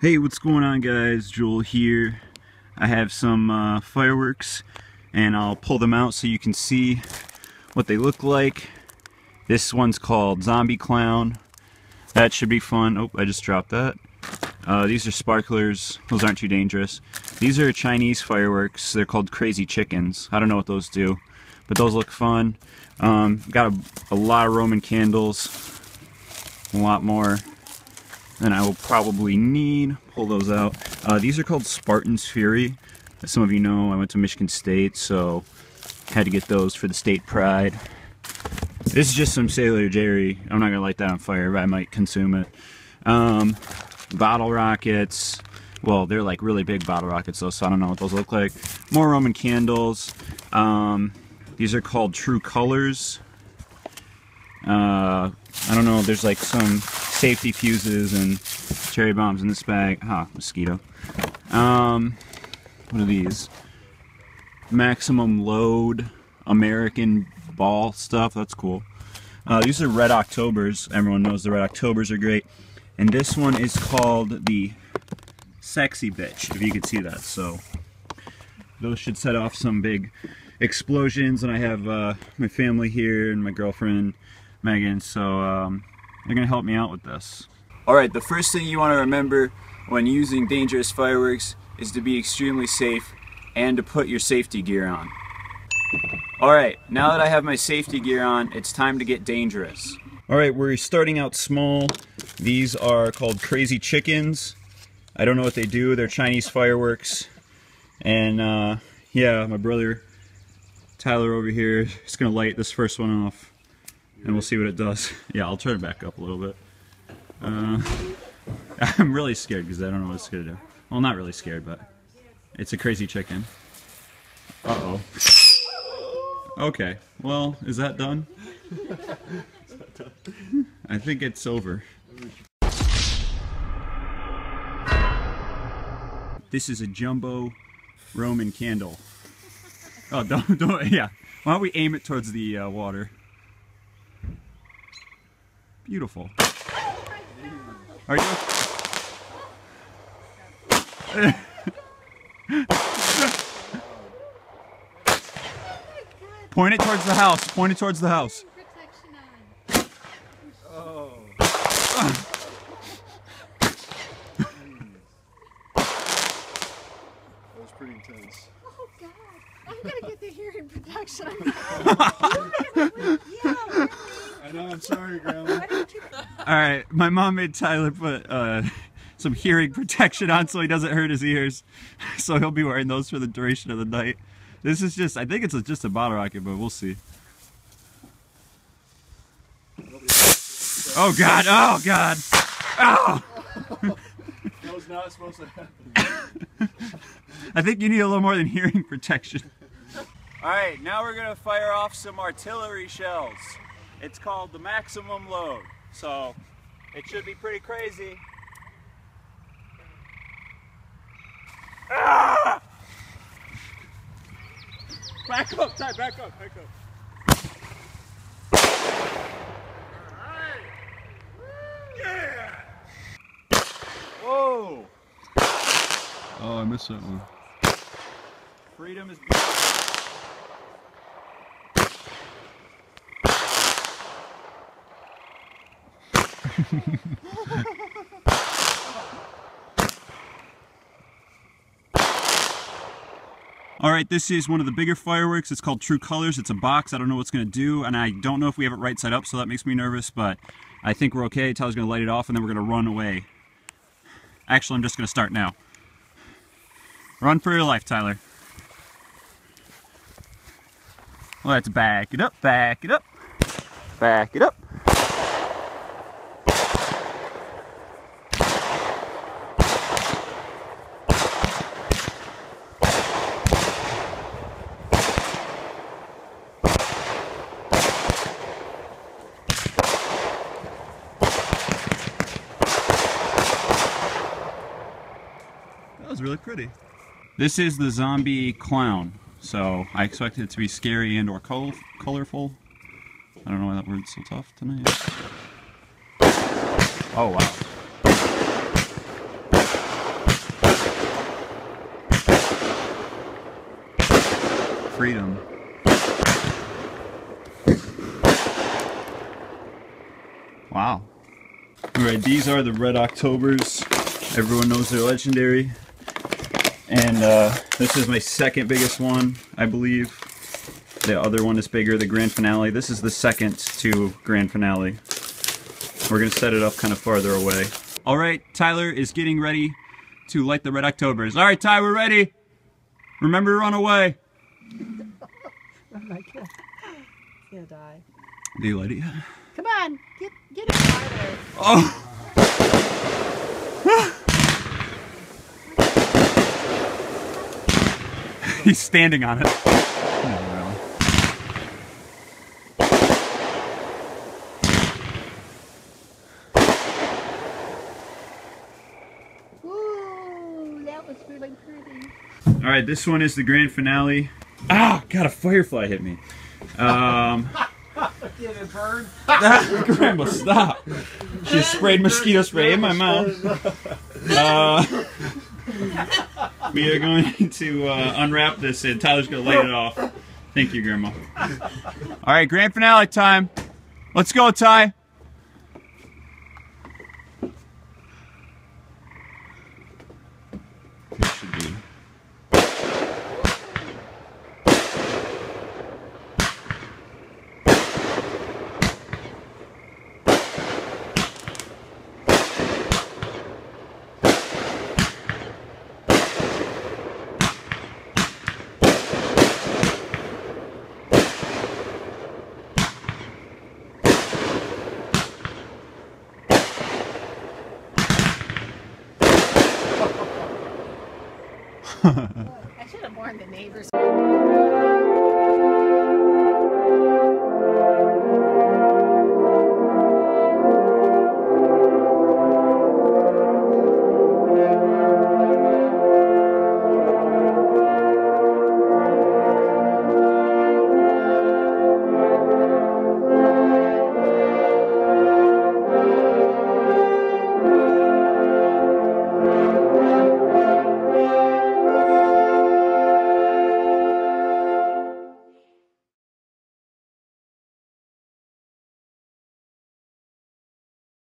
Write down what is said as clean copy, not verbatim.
Hey, what's going on, guys? Joel here. I have some fireworks and I'll pull them out so you can see what they look like. This one's called Zombie Clown. That should be fun. Oh, I just dropped that. These are sparklers. Those aren't too dangerous. These are Chinese fireworks. They're called Crazy Chickens. I don't know what those do, but those look fun. Got a lot of Roman candles. A lot more than I will probably need. Pull those out. These are called Spartan's Fury. As some of you know, I went to Michigan State, so had to get those for the state pride. This is just some Sailor Jerry. I'm not gonna light that on fire, but I might consume it. Bottle rockets. Well, they're like really big bottle rockets though, so I don't know what those look like. More Roman candles. These are called True Colors. I don't know, there's like some safety fuses and cherry bombs in this bag. Ah, mosquito. What are these? Maximum load American ball stuff. That's cool. These are Red Octobers. Everyone knows the Red Octobers are great. And this one is called the Sexy Bitch, if you can see that. So those should set off some big explosions. And I have my family here and my girlfriend Megan, so they're gonna help me out with this. Alright, the first thing you want to remember when using dangerous fireworks is to be extremely safe and to put your safety gear on. Alright, now that I have my safety gear on, it's time to get dangerous. Alright, we're starting out small. These are called Crazy Chickens. I don't know what they do. They're Chinese fireworks. And yeah, my brother Tyler over here is gonna light this first one off. And we'll see what it does. Yeah, I'll turn it back up a little bit. I'm really scared because I don't know what it's going to do. Well, not really scared, but it's a crazy chicken. Uh-oh. Okay, well, is that done? I think it's over. This is a jumbo Roman candle. Oh, don't, yeah. Why don't we aim it towards the water? Beautiful. Are you? Point it towards the house. Point it towards the house. Oh. That was pretty intense. Oh God! I'm gonna get the hearing protection. I know, I'm sorry, Grandma. Alright, my mom made Tyler put some hearing protection on so he doesn't hurt his ears. So he'll be wearing those for the duration of the night. This is just, I think it's just a bottle rocket, but we'll see. Oh God, oh God! Oh! That was not supposed to happen. I think you need a little more than hearing protection. Alright, now we're going to fire off some artillery shells. It's called the Maximum Load, so it should be pretty crazy. Ah! Back up, Ty, back up, back up. Alright! Yeah! Whoa! Oh, I missed that one. Freedom is beautiful. Alright, this is one of the bigger fireworks. It's called True Colors. It's a box. I don't know what it's going to do, and I don't know if we have it right side up, so that makes me nervous, but I think we're okay. Tyler's going to light it off, and then we're going to run away. Actually, I'm just going to start now. Run for your life, Tyler. Let's back it up, back it up, back it up. That was really pretty. This is the Zombie Clown, so I expect it to be scary and or colorful. I don't know why that word's so tough tonight. Oh wow. freedom. Wow. Alright, these are the Red Octobers. Everyone knows they're legendary. And this is my second biggest one, I believe. The other one is bigger, the Grand Finale. This is the second to Grand Finale. We're going to set it up kind of farther away. Alright, Tyler is getting ready to light the Red Octobers. Alright, Ty, we're ready. Remember to run away. Oh my god. It's gonna die. Do you light it yet? Come on, get it farther. Oh! He's standing on it. No, Ooh, that was really pretty. Alright, this one is the Grand Finale. Ah! God, a firefly hit me. Get it burned. Grandma, stop! She sprayed mosquito spray in my mouth. We are going to unwrap this and Tyler's going to light it off. Thank you, Grandma. Alright, Grand Finale time. Let's go, Ty. It should be. I should have warned the neighbors.